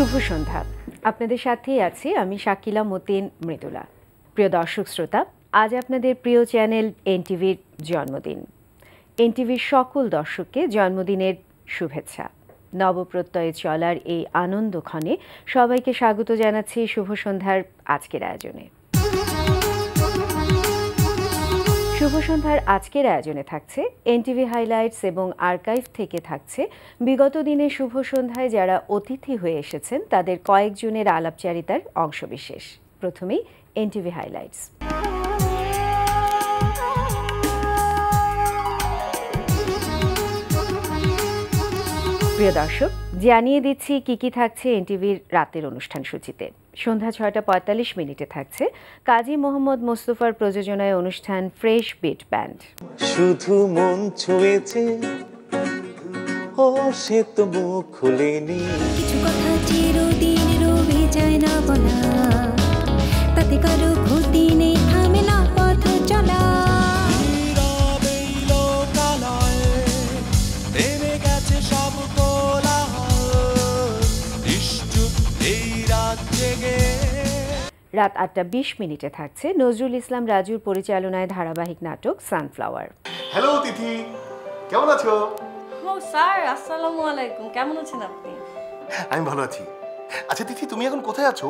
শুভ সন্ধ্যা। আপনাদের সাথেই আছি আমি শাকিলা মতিন মৃদুলা। প্রিয় দর্শক শ্রোতা, আজ আপনাদের প্রিয় চ্যানেল এনটিভির জন্মদিন। এনটিভির সকল দর্শককে জন্মদিনের শুভেচ্ছা। নবপ্রত্যয়ে চলার এই আনন্দক্ষণে সবাইকে স্বাগত জানাচ্ছি শুভ সন্ধ্যার আজকের আয়োজনে। শুভ সন্ধ্যার আজকের আয়োজনে থাকছে এনটিভি হাইলাইটস এবং আর্কাইভ থেকে থাকছে বিগত দিনে শুভ সন্ধ্যায় যারা অতিথি হয়ে এসেছেন তাদের কয়েকজনের আলাপচারিতার অংশবিশেষ। প্রথমেই এনটিভি হাইলাইটস। প্রিয় দর্শক, জানিয়ে দিচ্ছি কি কি থাকছে এনটিভির রাতের অনুষ্ঠান সূচিতে। সন্ধ্যা ৬টা ৪৫ থাকছে কাজী মোহাম্মদ মোস্তফার প্রযোজনায় অনুষ্ঠান ফ্রেশ বিট ব্যান্ড। শুধু মন ছুঁয়েছে ও সে তো মুখ খুলেনি, কিছু কথা চিরদিন রবে যায় না বলা, তাতে কারো ক্ষতি নেই, থামে না পথ চলা। রাত ৮টা ২০ থাকছে নজরুল ইসলাম রাজুর পরিচালনায় ধারাবাহিক নাটক সানফ্লাওয়ার। হ্যালো তিথি, কেমন আছো? ও স্যার, আসসালামু আলাইকুম। কেমন আছেন আপনি? আমি ভালো আছি। আচ্ছা তিথি, তুমি এখন কোথায় আছো?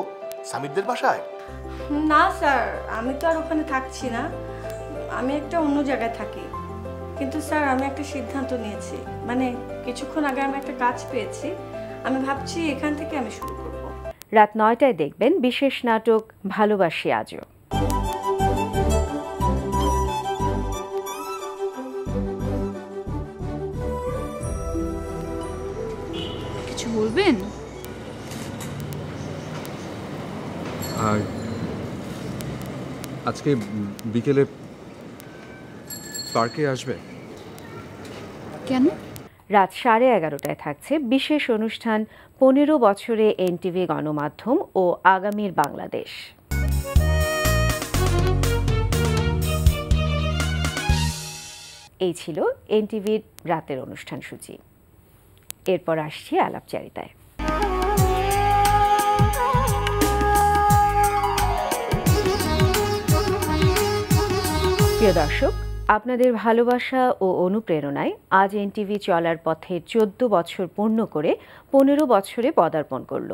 সামিরদের বাসায়? না স্যার, আমি তো আর ওখানে থাকছি না, আমি একটা অন্য জায়গায় থাকি। কিন্তু স্যার, আমি একটা সিদ্ধান্ত নিয়েছি, মানে কিছুক্ষণ আগে আমি একটা কাজ পেয়েছি, আমি ভাবছি এখান থেকে আমি শুরু করব। রাত ৯টায় দেখবেন বিশেষ নাটক ভালোবাসি আজও। কিছু বলবেন? আর আজকে বিকেলে পার্কে আসবে? কেন? রাত 11:30টায় থাকছে বিশেষ অনুষ্ঠান ১৫ বছরে এনটিভি গণমাধ্যম ও আগামীর বাংলাদেশ। এই ছিল এনটিভির রাতের অনুষ্ঠান সূচি। এরপর আসছি আলাপচারিতায়। প্রিয় দর্শক, আপনাদের ভালোবাসা ও অনুপ্রেরণায় আজ এনটিভি চলার পথে ১৪ বছর পূর্ণ করে ১৫ বছরে পদার্পণ করল।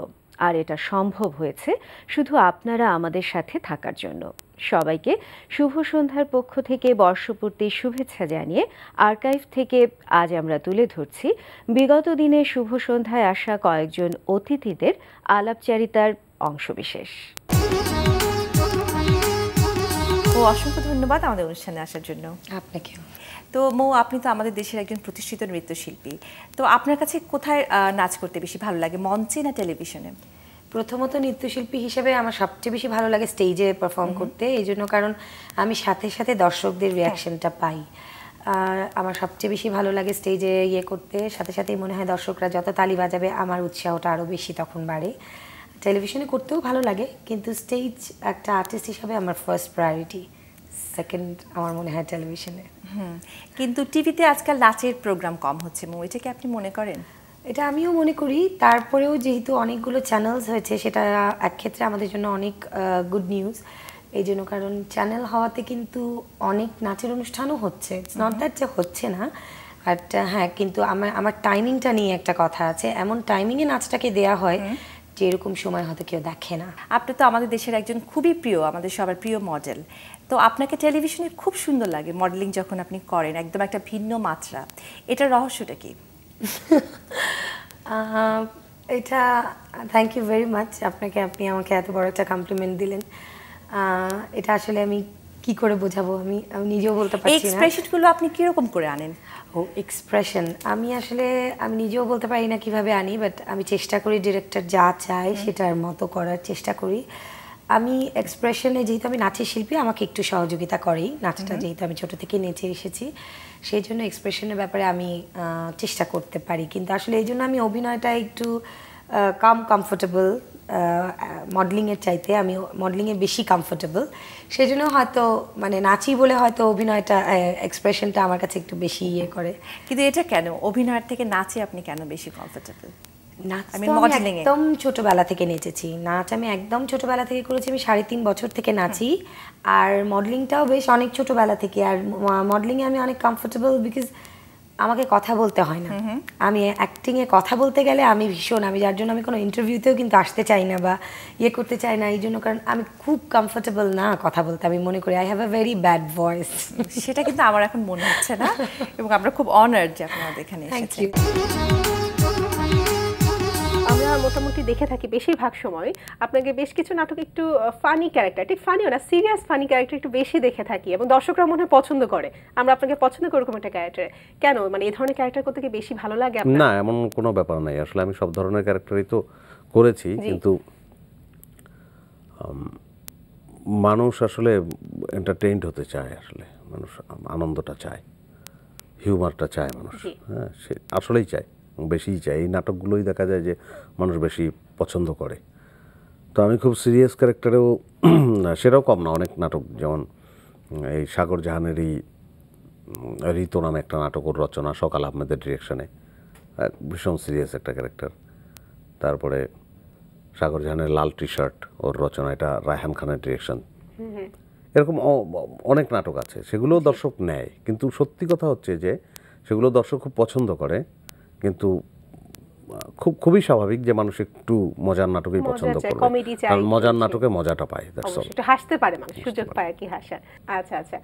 আর এটা সম্ভব হয়েছে শুধু আপনারা আমাদের সাথে থাকার জন্য। সবাইকে শুভ সন্ধ্যার পক্ষ থেকে বর্ষপূর্তির শুভেচ্ছা জানিয়ে আর্কাইভ থেকে আজ আমরা তুলে ধরছি বিগত দিনে শুভ সন্ধ্যায় আসা কয়েকজন অতিথিদের আলাপচারিতার অংশবিশেষ। অসংখ্য ধন্যবাদ আমাদের অনুষ্ঠানে আসার জন্য। আপনাকে। তো মৌ, আপনি তো আমাদের দেশের একজন প্রতিষ্ঠিত নৃত্যশিল্পী, তো আপনার কাছে কোথায় নাচ করতে বেশি ভালো লাগে, মঞ্চে না টেলিভিশনে? প্রথমত নৃত্যশিল্পী হিসেবে আমার সবচেয়ে বেশি ভালো লাগে স্টেজে পারফর্ম করতে, এই জন্য কারণ আমি সাথে সাথে দর্শকদের রিয়াকশনটা পাই। আর আমার সবচেয়ে বেশি ভালো লাগে স্টেজে করতে, সাথে সাথেই মনে হয় দর্শকরা যত তালি বাজাবে আমার উৎসাহটা আরও বেশি তখন বাড়ে। টেলিভিশনে করতেও ভালো লাগে, কিন্তু স্টেজ একটা আর্টিস্ট হিসাবে আমার ফার্স্ট প্রায়োরিটি, সেকেন্ড আমার মনে হয় টেলিভিশনে। কিন্তু টিভিতে আজকাল নাচের প্রোগ্রাম কম হচ্ছে, এটা কি আপনি মনে করেন? এটা আমিও মনে করি। তারপরেও যেহেতু অনেকগুলো চ্যানেলস হয়েছে, সেটা এক ক্ষেত্রে আমাদের জন্য অনেক গুড নিউজ। এই জন্য কারণ চ্যানেল হওয়াতে কিন্তু অনেক নাচের অনুষ্ঠানও হচ্ছে, ইটস নট দ্যাট যে হচ্ছে না, বাট হ্যাঁ, কিন্তু আমার টাইমিংটা নিয়ে একটা কথা আছে। এমন টাইমিংয়ে নাচটাকে দেয়া হয় যে এরকম সময় হয়তো কেউ দেখে না। আপনি তো আমাদের দেশের একজন খুবই প্রিয়, আমাদের সবার প্রিয় মডেল, তো আপনাকে টেলিভিশনে খুব সুন্দর লাগে মডেলিং যখন আপনি করেন, একদম একটা ভিন্ন মাত্রা। এটার রহস্যটা কি? এটা থ্যাংক ইউ ভেরি মাচ আপনাকে, আপনি আমাকে এত বড় একটা কমপ্লিমেন্ট দিলেন। এটা আসলে আমি কি করে বোঝাবো, আমি নিজেও বলতে পারছি না। এক্সপ্রেশনগুলো আপনি কিরকম করে আনেন? ও এক্সপ্রেশন আমি নিজেও বলতে পারি না কিভাবে আনি, বাট আমি চেষ্টা করি ডিরেক্টর যা চায় সেটার মতো করার চেষ্টা করি। আমি এক্সপ্রেশনে, যেহেতু আমি নাচের শিল্পী, আমাকে একটু সহযোগিতা করেই, নাচটা যেহেতু আমি ছোট থেকে নেচে এসেছি, সেই জন্য এক্সপ্রেশনের ব্যাপারে আমি চেষ্টা করতে পারি। কিন্তু আসলে এই জন্য আমি অভিনয়টা একটু কমফোর্টেবল, মডেলিংয়ের চাইতে আমি মডেলিংয়ে বেশি কমফোর্টেবল, সেই জন্য হয়তো মানে নাচি বলে হয়তো অভিনয়টা এক্সপ্রেশনটা আমার কাছে একটু বেশি ইয়ে করে। কিন্তু এটা কেন, অভিনয়ের থেকে নাচে আপনি কেন বেশি কমফোর্টেবল? নাচ আমি তো আমি মডেলিং একদম ছোটবেলা থেকে নেচেছি, নাচ আমি একদম ছোটবেলা থেকে করেছি, আমি 3.5 বছর থেকে নাচি। আর মডেলিংটাও বেশ অনেক ছোটবেলা থেকে। আর মডেলিংয়ে আমি অনেক কমফোর্টেবল, বিকজ আমাকে কথা বলতে হয় না। আমি অ্যাক্টিংয়ে কথা বলতে গেলে আমি ভীষণ, আমি যার জন্য আমি কোনো ইন্টারভিউতেও কিন্তু আসতে চাই না বা ইয়ে করতে চাই না, এই জন্য, কারণ আমি খুব কমফোর্টেবল না কথা বলতে। আমি মনে করি I have a very bad voice. সেটা কিন্তু আমার এখন মনে হচ্ছে না, এবং আমরা খুব অনার্ড যে আপনি আমাদের এখানে থ্যাংক এসেছেন। ইউ। আমরা মোটামুটি দেখে থাকি বেশিরভাগ সময় আপনাকে বেশ কিছু নাটক একটু ফানি ক্যারেক্টার, ঠিক ফানিও না, সিরিয়াস ফানি ক্যারেক্টার একটু বেশি দেখে থাকি, এবং দর্শকরা মনে হয় পছন্দ করে। আমরা আপনাকে পছন্দ করি এরকম একটা ক্যারেক্টার, কেন মানে এই ধরনের ক্যারেক্টার করতে কি বেশি ভালো লাগে আপনার? না, এমন কোনো ব্যাপার নাই। আসলে আমি সব ধরনের ক্যারেক্টারই তো করেছি, কিন্তু মানুষ আসলে এন্টারটেইনড হতে চায়, আসলে মানুষ আনন্দটা চায়, হিউমারটা চায় মানুষ। হ্যাঁ, সে আসলেই চায়, বেশিই চায়। এই নাটকগুলোই দেখা যায় যে মানুষ বেশি পছন্দ করে। তো আমি খুব সিরিয়াস ক্যারেক্টারেও সেটাও কম না, অনেক নাটক, যেমন এই সাগর জাহানেরই ঋতু নামে একটা নাটক, ওর রচনা, সকাল আহমেদের ডিরেকশনে, ভীষণ সিরিয়াস একটা ক্যারেক্টার। তারপরে সাগর জাহানের লাল টি শার্ট, ওর রচনা, এটা রায়হান খানের ডিরেকশন। এরকম অনেক নাটক আছে, সেগুলোও দর্শক নেয়, কিন্তু সত্যি কথা হচ্ছে যে সেগুলো দর্শক খুব পছন্দ করে, কিন্তু খুবই স্বাভাবিক যে মানুষ একটু মজার নাটকই পছন্দ করে, কারণ মজার নাটকে মজাটা পায়, একটু হাসতে পারে মানুষ, সুযোগ পায় আর কি হাসার। আচ্ছা আচ্ছা,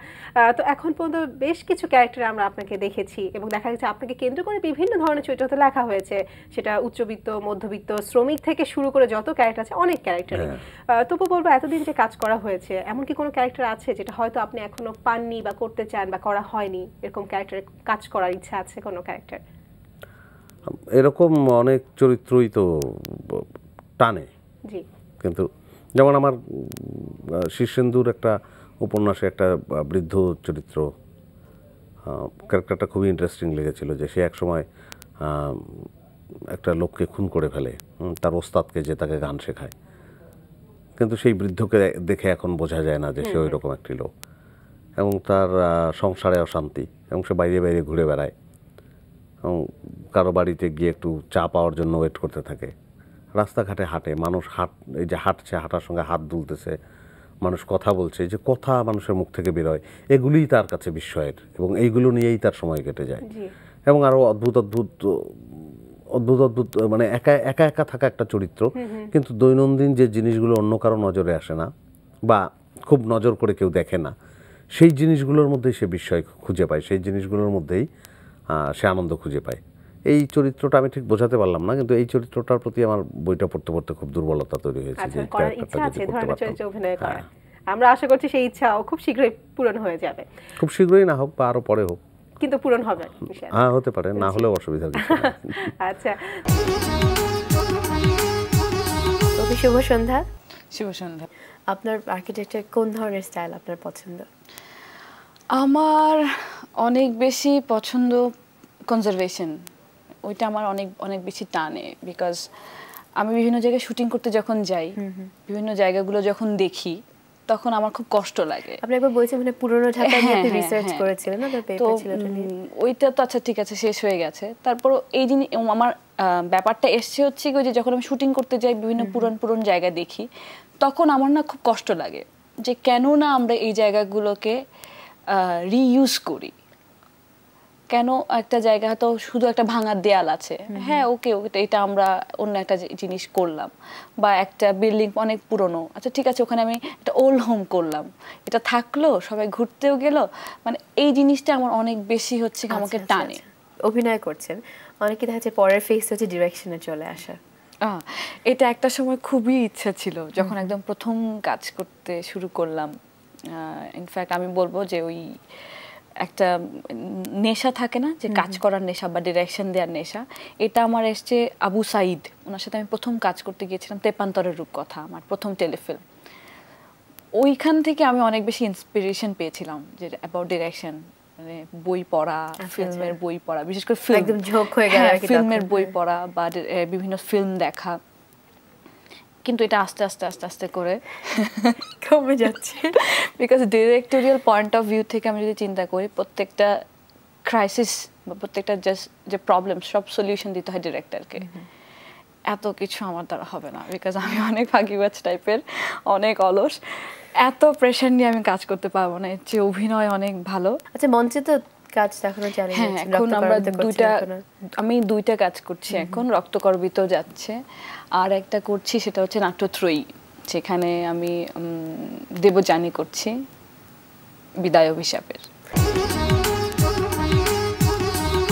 তো এখন পর্যন্ত বেশ কিছু ক্যারেক্টার আমরা আপনাকে দেখেছি, এবং দেখা গেছে আপনাকে কেন্দ্র করে বিভিন্ন ধরনের চরিত্র লেখা হয়েছে, সেটা উচ্চবিত্ত, মধ্যবিত্ত, শ্রমিক থেকে শুরু করে যত ক্যারেক্টার আছে, অনেক ক্যারেক্টারই। তবু বলবো, এতদিন যে কাজ করা হয়েছে, এমন কি কোনো ক্যারেক্টার আছে যেটা হয়তো আপনি এখনো পাননি বা করতে চান বা করা হয়নি, এরকম ক্যারেক্টারে কাজ করার ইচ্ছা আছে কোনো ক্যারেক্টার? এরকম অনেক চরিত্রই তো টানে, কিন্তু যেমন আমার শীর্ষেন্দুর একটা উপন্যাসে একটা বৃদ্ধ চরিত্র, ক্যারেক্টারটা খুবই ইন্টারেস্টিং লেগেছিল, যে সে একসময় একটা লোককে খুন করে ফেলে, তার ওস্তাদকে, যে তাকে গান শেখায়, কিন্তু সেই বৃদ্ধকে দেখে এখন বোঝা যায় না যে সে ওই রকম একটি লোক, এবং তার সংসারে অশান্তি, এবং সে বাইরে বাইরে ঘুরে বেড়ায়, এবং কারো বাড়িতে গিয়ে একটু চা পাওয়ার জন্য ওয়েট করতে থাকে, রাস্তাঘাটে হাঁটে, মানুষ এই যে হাঁটছে, হাঁটার সঙ্গে হাত দুলতেছে, মানুষ কথা বলছে, যে কথা মানুষের মুখ থেকে বেরোয়, এগুলিই তার কাছে বিস্ময়ের, এবং এইগুলো নিয়েই তার সময় কেটে যায়। এবং আরও অদ্ভুত অদ্ভুত অদ্ভুত অদ্ভুত মানে একা একা একা থাকা একটা চরিত্র, কিন্তু দৈনন্দিন যে জিনিসগুলো অন্য কারো নজরে আসে না বা খুব নজর করে কেউ দেখে না, সেই জিনিসগুলোর মধ্যেই সে বিস্ময় খুঁজে পায়, সেই জিনিসগুলোর মধ্যেই সে আনন্দ খুঁজে পায়। এই চরিত্রটা আমি ঠিক বোঝাতে পারলাম না, কিন্তু এই চরিত্রটার প্রতি আমার বইটা পড়তে পড়তে খুব দুর্বলতা তৈরি হয়েছে, যে ক্যারেক্টারটা যদি করতে পারতাম। আমরা আশা করছি সেই ইচ্ছাও খুব শীঘ্রই পূরণ হয়ে যাবে। খুব শীঘ্রই না হোক, বা আরো পরে হোক, কিন্তু পূরণ হবে। হ্যাঁ, হতে পারে, না হলেও অসুবিধা নেই। আচ্ছা, শুভ সন্ধ্যা। শুভ সন্ধ্যা। আপনার আর্কিটেকচার কোন ধরনের স্টাইল আপনার পছন্দ? আমার অনেক বেশি পছন্দ কনজারভেশন, ওইটা আমার অনেক অনেক বেশি টানে, বিকজ আমি বিভিন্ন জায়গায় শুটিং করতে যখন যাই, বিভিন্ন জায়গাগুলো যখন দেখি, তখন আমার খুব কষ্ট লাগে। আপনি একবার বলছেন মানে পুরনো ঢাকা নিয়ে আপনি রিসার্চ করেছিলেন না, আপনার পেপার ছিল ওটা নিয়ে। ওইটা তো আচ্ছা ঠিক আছে, শেষ হয়ে গেছে। তারপর এই জিনিস আমার ব্যাপারটা এসছে হচ্ছে কি, যে যখন আমি শুটিং করতে যাই, বিভিন্ন পুরন জায়গা দেখি, তখন আমার না খুব কষ্ট লাগে যে কেন না আমরা এই জায়গাগুলোকে রিইউজ করি, কেন একটা জায়গা হয়তো শুধু একটা ভাঙার দেয়াল আছে, হ্যাঁ ওকে, এটা আমরা অন্য একটা জিনিস করলাম, বা একটা বিল্ডিং অনেক পুরনো, আচ্ছা ঠিক আছে, ওখানে আমি একটা ওল্ড হোম করলাম, এটা থাকলো, সবাই ঘুরতেও গেল, মানে এই জিনিসটা আমার অনেক বেশি হচ্ছে আমাকে টানে। অভিনয় করছেন, অনেকে দেখা যাচ্ছে পরের ফেস হচ্ছে ডিরেকশনে চলে আসা, এটা একটা সময় খুবই ইচ্ছা ছিল, যখন একদম প্রথম কাজ করতে শুরু করলাম। ইনফ্যাক্ট আমি বলবো যে ওই একটা নেশা থাকে না, যে কাজ করার নেশা বা ডিরেকশন দেওয়ার নেশা, এটা আমার এসছে আবু সাইদ, ওনার সাথে আমি প্রথম কাজ করতে গিয়েছিলাম, তেপান্তরের রূপকথা, আমার প্রথম টেলিফিল্ম। ওইখান থেকে আমি অনেক বেশি ইন্সপিরেশন পেয়েছিলাম যে অ্যাবাউট ডিরেকশন, মানে বই পড়া, ফিল্মের বই পড়া, বিশেষ করে ফিল্মের বই পড়া বা বিভিন্ন ফিল্ম দেখা, কিন্তু এটা আস্তে আস্তে আস্তে আস্তে করে কমে যাচ্ছে, because directorial point of view থেকে আমি যদি চিন্তা করি, প্রত্যেকটা ক্রাইসিস বা প্রত্যেকটা জাস্ট যে প্রবলেম, সব সলিউশন দিতে হয় ডিরেক্টরকে, এত কিছু আমার দ্বারা হবে না, বিকজ আমি অনেক ফাঁকিবাজ টাইপের, অনেক অলস, এত প্রেশার নিয়ে আমি কাজ করতে পারবো না, এর চেয়ে অভিনয় অনেক ভালো। আচ্ছা, মঞ্চে তো কাজ এখনো জানি। হ্যাঁ, এখন আমি দুইটা কাজ করছি এখন, রক্তকরবিত যাচ্ছে, আর একটা করছি সেটা হচ্ছে নাট্যত্রয়ী, সেখানে আমি দেবযানী করছি বিদায় অভিশাপের।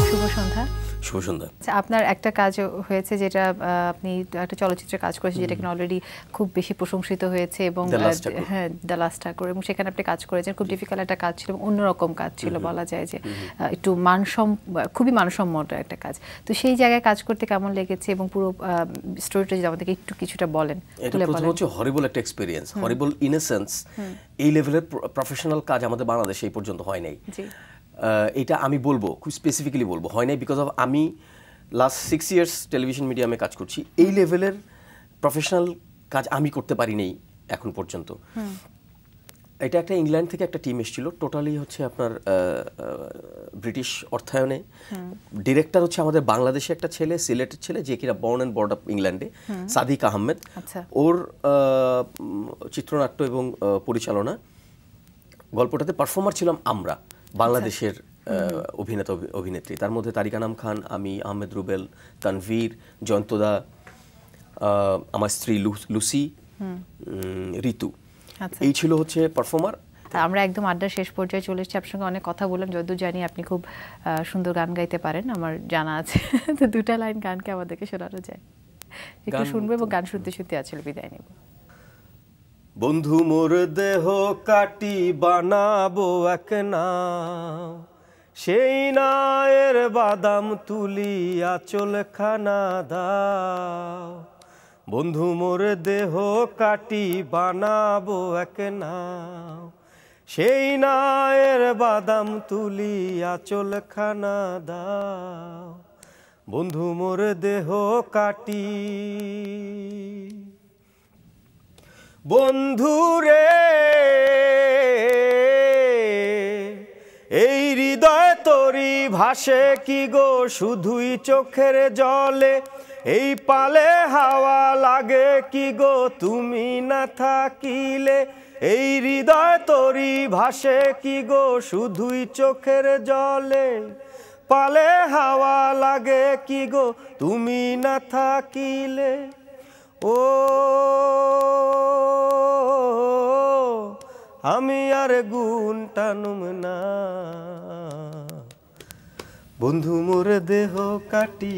শুভ সন্ধ্যা। শুভ সন্ধ্যা। আচ্ছা, আপনার একটা কাজ হয়েছে যেটা আপনি একটা চলচ্চিত্রে কাজ করেছেন, যেটা কিনা অলরেডি খুব বেশি প্রশংসিত হয়েছে, এবং হ্যাঁ, দ্য লাস্ট ঠাকুর, এবং সেখানে আপনি কাজ করেছেন, খুব ডিফিকাল্ট একটা কাজ ছিল এবং অন্যরকম কাজ ছিল, বলা যায় যে একটু খুবই মানসম্মত একটা কাজ। তো সেই জায়গায় কাজ করতে কেমন লেগেছে, এবং পুরো স্টোরিটা যদি আমাদেরকে একটু কিছুটা বলেন। এটা প্রথম হচ্ছে হরিবল একটা experience, horrible in a sense এই লেভেলের প্রফেশনাল কাজ আমাদের বাংলাদেশে এই পর্যন্ত হয় নাই। এটা আমি বলবো, খুব স্পেসিফিক্যালি বলবো হয় নাই, বিকজ অফ আমি লাস্ট 6 ইয়ার্স টেলিভিশন মিডিয়ামে কাজ করছি, এই লেভেলের প্রফেশনাল কাজ আমি করতে পারি নাই এখন পর্যন্ত। এটা একটা ইংল্যান্ড থেকে একটা টিম এসেছিল, টোটালি হচ্ছে আপনার ব্রিটিশ অর্থায়নে। ডিরেক্টর হচ্ছে আমাদের বাংলাদেশে একটা ছেলে, সিলেটের ছেলে, যে কিনা বর্ন অ্যান্ড বর্ড আপ ইংল্যান্ডে, সাদিক আহমেদ। ওর চিত্রনাট্য এবং পরিচালনা। গল্পটাতে পারফর্মার ছিলাম আমরা, বাংলাদেশের অভিনেতা অভিনেত্রী, তার মধ্যে তারিক আনাম খান, আমি, আহমেদ রুবেল, তানভীর, জয়ন্তদা, আমার স্ত্রী লুসি, ঋতু, এই ছিল হচ্ছে পারফর্মার। আমরা একদম আড্ডার শেষ পর্যায়ে চলে এসেছি, আপনার সঙ্গে অনেক কথা বললাম, যতদূর জানি আপনি খুব সুন্দর গান গাইতে পারেন, আমার জানা আছে। তো 2টা লাইন গানকে আমাদেরকে শোনানো যায়, একটু শুনবো, এবং গান শুনতে শুনতে আসলে বিদায় নেব। বন্ধু মোর দেহ কাটি বানাবো এক নাও, সেই নায়ের বাদাম তুলি আঁচল খানা দাও। বন্ধু মোর দেহ কাটি বানাবো এক নাও, সেই নায়ের বাদাম তুলি আঁচল খানা দাও। বন্ধু মোর দেহ কাটি। বন্ধুরে এই হৃদয় তরি ভাসে কি গো শুধুই চোখের জলে, এই পালে হাওয়া লাগে কি গো তুমি না থাকিলে। এই হৃদয় তরি ভাসে কি গো শুধুই চোখের জলে, পালে হাওয়া লাগে কি গো তুমি না থাকিলে। ও আমি আর গুণ টানুম না, বন্ধু মোর দেহ কাটি।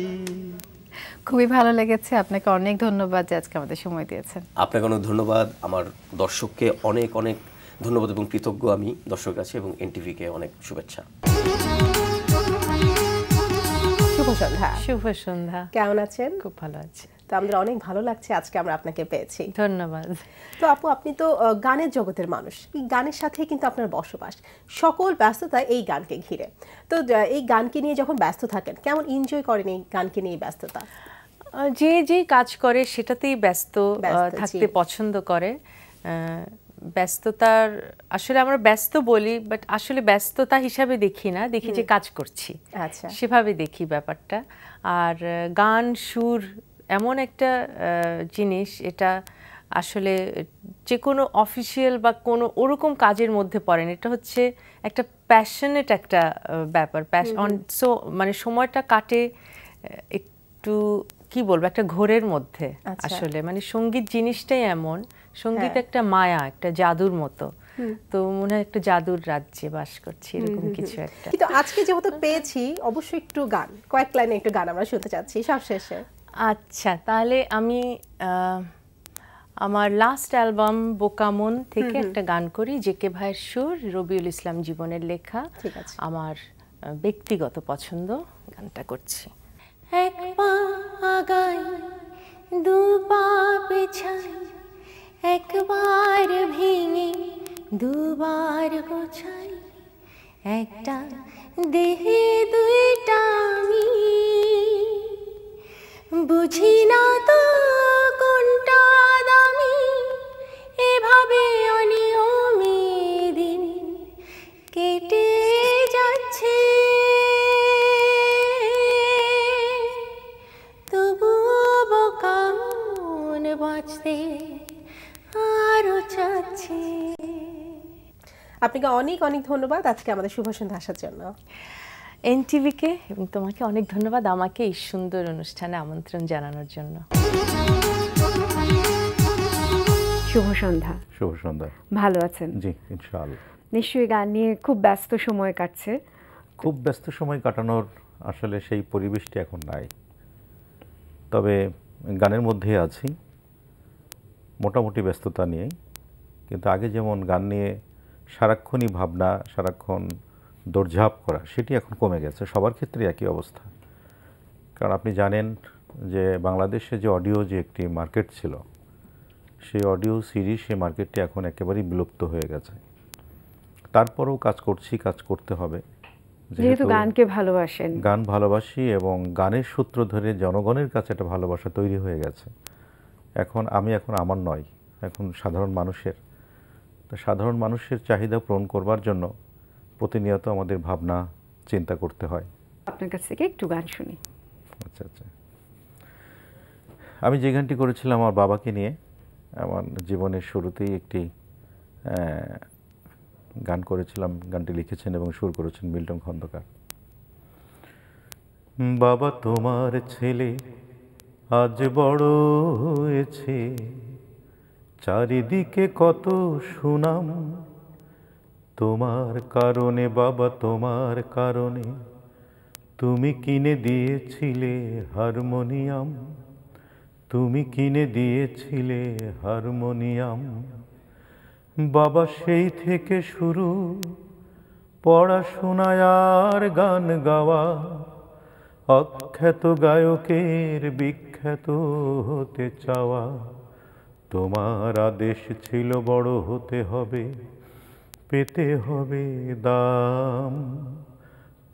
খুবই ভালো লেগেছে, আপনাকে অনেক ধন্যবাদ যে আজকে আমাদের সময় দিয়েছেন। আপনাকে অনেক ধন্যবাদ, আমার দর্শককে অনেক অনেক ধন্যবাদ এবং কৃতজ্ঞ আমি দর্শকের কাছে, এবং এনটিভিকে অনেক শুভেচ্ছা। শুভ সন্ধ্যা। শুভ সন্ধ্যা। কেমন আছেন? খুব ভালো আছি। তো আমাদের অনেক ভালো লাগছে আজকে আমরা আপনাকে পেয়েছি। ধন্যবাদ। তো আপু, আপনি তো গানের জগতের মানুষ, এই গানের সাথে কিন্তু আপনার বসবাস, সকল ব্যস্ততা এই গানকে ঘিরে। তো এই গানকে নিয়ে যখন ব্যস্ত থাকেন, কেমন এনজয় করেন এই গানকে নিয়ে ব্যস্ততা? যে যে কাজ করে সেটাতেই ব্যস্ত থাকতে পছন্দ করে। ব্যস্ততার আসলে আমরা ব্যস্ত বলি, বাট আসলে ব্যস্ততা হিসাবে দেখি না, দেখি যে কাজ করছি, আচ্ছা, সেভাবে দেখি ব্যাপারটা। আর গান সুর এমন একটা জিনিস, এটা আসলে যে কোনো অফিসিয়াল বা কোনো ওরকম কাজের মধ্যে পড়ে না, এটা হচ্ছে একটা প্যাশনেট একটা ব্যাপার। সো মানে সময়টা কাটে একটু কি বলবো, একটা ঘোরের মধ্যে। আসলে মানে সঙ্গীত জিনিসটাই এমন, সঙ্গীত একটা মায়া, একটা জাদুর মতো। তো মনে হয় একটা জাদুর রাজ্যে বাস করছি, এরকম কিছু একটা। কিন্তু আজকে যেহেতু পেয়েছি, অবশ্যই একটু গান, কয়েক লাইনে একটু গান আমরা শুনতে চাচ্ছি সবশেষে। আচ্ছা, তাহলে আমি আমার লাস্ট অ্যালবাম বোকামন থেকে একটা গান করি, জেকে ভাইয়ের সুর, রবিউল ইসলাম জীবনের লেখা, আমার ব্যক্তিগত পছন্দ, গানটা করছি। এক পা আগাই দু পা পেছাই, একবার ভেঙে দুবার গোছাই, একটা দেহে দুইটা আমি, বুঝি না তো কোনটা দামি, এভাবে অনিয়মে দিন কেটে যাচ্ছে, তবু বোকা বাঁচতে আরো চাচ্ছি। আপনাকে অনেক অনেক ধন্যবাদ আজকে আমাদের শুভ সন্ধ্যা আসার জন্য। এনটিভিকে এবং তোমাকে অনেক ধন্যবাদ আমাকে এই সুন্দর অনুষ্ঠানে আমন্ত্রণ জানানোর জন্য। শুভ সন্ধ্যা। শুভ সন্ধ্যা। ভালো আছেন? জি ইনশাআল্লাহ। নিশ্চয়ই গান নিয়ে খুব ব্যস্ত সময় কাটছে। খুব ব্যস্ত সময় কাটানোর আসলে সেই পরিবেশটি এখন নাই, তবে গানের মধ্যে আছি মোটামুটি ব্যস্ততা নিয়ে। কিন্তু আগে যেমন গান নিয়ে সারাক্ষণই ভাবনা, সারাক্ষণ দৌড়ঝাঁপ করা, সেটি এখন কমে গেছে। সবার ক্ষেত্রে একই অবস্থা। কারণ আপনি জানেন যে বাংলাদেশে যে অডিও যে একটি মার্কেট ছিল, সেই অডিও সিরিজ সেই মার্কেটটি এখন একেবারেই বিলুপ্ত হয়ে গেছে। তারপরেও কাজ করছি, কাজ করতে হবে, যেহেতু গানকে ভালোবাসেন। গান ভালোবাসি এবং গানের সূত্র ধরে জনগণের কাছে একটা ভালোবাসা তৈরি হয়ে গেছে। এখন আমার নয়, এখন সাধারণ মানুষের। তো সাধারণ মানুষের চাহিদা পূরণ করবার জন্য প্রতিনিয়ত আমাদের ভাবনা চিন্তা করতে হয়। আপনার কাছ থেকে একটু গান শুনি। আচ্ছা আচ্ছা। আমি যে গানটি করেছিলাম আমার বাবাকে নিয়ে, আমার জীবনের শুরুতেই একটি গান করেছিলাম। গানটি লিখেছেন এবং সুর করেছেন মিল্টন খন্দকার। বাবা তোমার ছেলে আজ বড় হয়েছে, চারিদিকে কত সুনাম, তোমার কারণে বাবা, তোমার কারণে তুমি কিনে দিয়েছিলে হারমোনিয়াম, তুমি কিনে দিয়েছিলে হারমোনিয়াম। বাবা সেই থেকে শুরু পড়াশোনায় আর গান গাওয়া, অখ্যাত গায়কের বিখ্যাত হতে চাওয়া। তোমার আদেশ ছিল বড় হতে হবে, পেতে হবে দাম,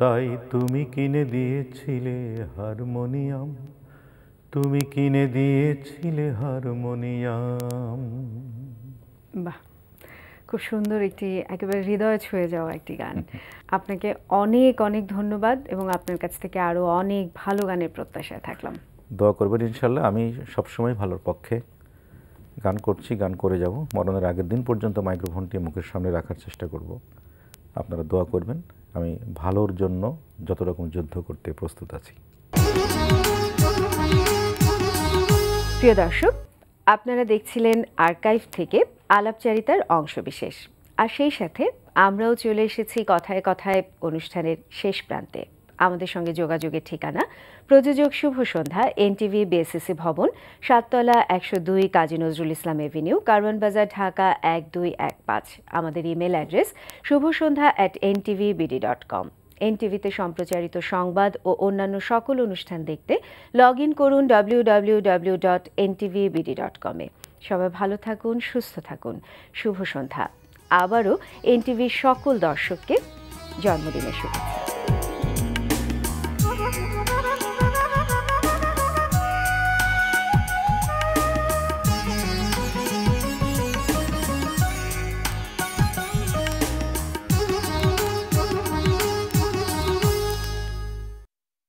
তাই তুমি কিনে দিয়েছিলে হারমোনিয়াম, তুমি কিনে দিয়েছিলে হারমোনিয়াম। বাহ, খুব সুন্দর একটি, একেবারে হৃদয় ছুঁয়ে যাওয়া একটি গান। আপনাকে অনেক অনেক ধন্যবাদ এবং আপনার কাছ থেকে আরো অনেক ভালো গানের প্রত্যাশায় থাকলাম। দোয়া করবেন ইনশাল্লাহ। আমি সবসময় ভালোর পক্ষে, গান করছি, গান করে যাব। মরণের আগের দিন পর্যন্ত মাইক্রোফোনটি মুখের সামনে রাখার চেষ্টা করব। আপনারা দোয়া করবেন। আমি ভালোর জন্য যত রকম যুদ্ধ করতে প্রস্তুত আছি। প্রিয় দর্শক, আপনারা দেখছিলেন আর্কাইভ থেকে আলাপচারিতার অংশবিশেষ। আর সেই সাথে আমরাও চলে এসেছি কথায় কথায় অনুষ্ঠানের শেষ প্রান্তে। আমাদের সঙ্গে যোগাযোগের ঠিকানা প্রযোজক শুভ সন্ধ্যা, এনটিভি বিএসসিসি ভবন, 7 তলা 102 কাজী নজরুল ইসলাম এভিনিউ, কারওয়ান বাজার, ঢাকা 1215। আমাদের ইমেল অ্যাড্রেস shubhosondha@ntvbd.com। এনটিভিতে সম্প্রচারিত সংবাদ ও অন্যান্য সকল অনুষ্ঠান দেখতে লগ ইন করুন www.ntvbd.com-এ। সবাই ভালো থাকুন, সুস্থ থাকুন। শুভ সন্ধ্যা। আবারও এনটিভির সকল দর্শককে জন্মদিনের শুভেচ্ছা।